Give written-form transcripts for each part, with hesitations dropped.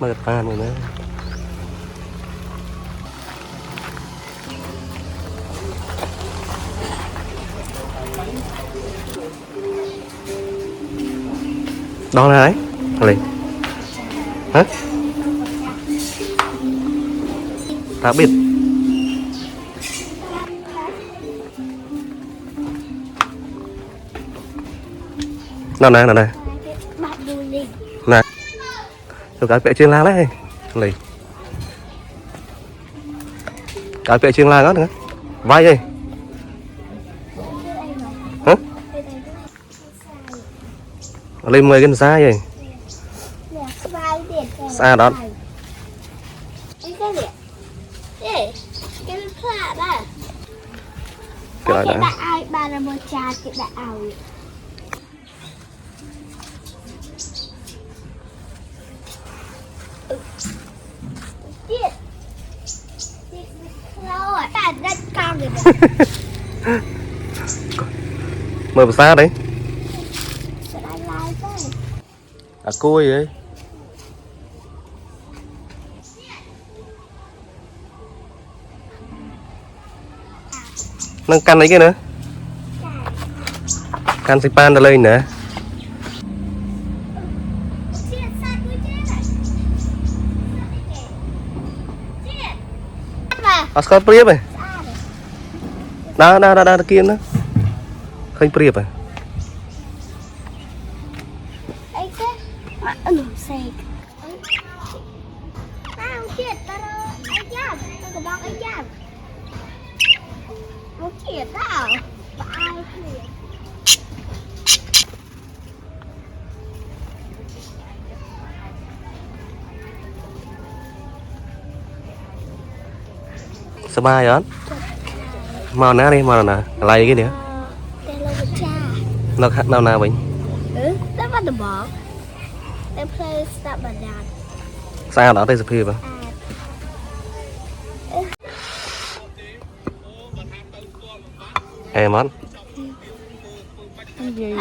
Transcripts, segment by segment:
Mệt phan rồi nữa. Đó là đấy. Lên. Hả? Ta biết. Nào nè, nào nè. Nè. Rồi cái bẹ chiên lang đấy. Lên. Cái bẹ chiên lang đó nữa. Vai đi. Hả? Lên 10 cái xa vậy. Xa đó. Cái đó đã. Bà là một trà chị đã ảo. Chết. Lâu à, ta đất con rồi. Mời vào xa đấy. À côi vậy. Nâng căn ấy kia nữa. Căn xịt pan ra lên nè. À sao priệp này. Đó kia nữa. Khơi priệp à. Sao mai vậy? Màu ná đi, màu nào nè, lại cái nữa. Nó khác nào nào vậy? Đó là bỏ. Em play stop bật đàn. Sao đó đây sập à? Em món.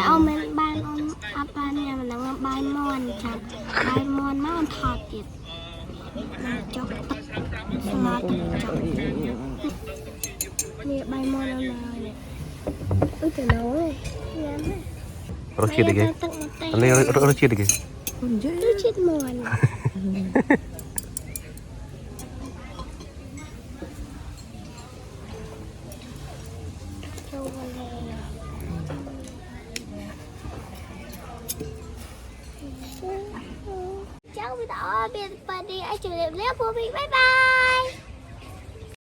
Ông em ban ông apa nè mà nó bay mòn chặt. Bay mòn nó thọt kìa. Chọc tắt. Slot chọc. Nè bay mòn nó nè. Ôi trời nấu này. Rồi chia đi kìa. Rồi chia đi kìa. Tôi chết mòn. Cháu bây giờ đi ai chịu đẹp léo của mình. Bye bye.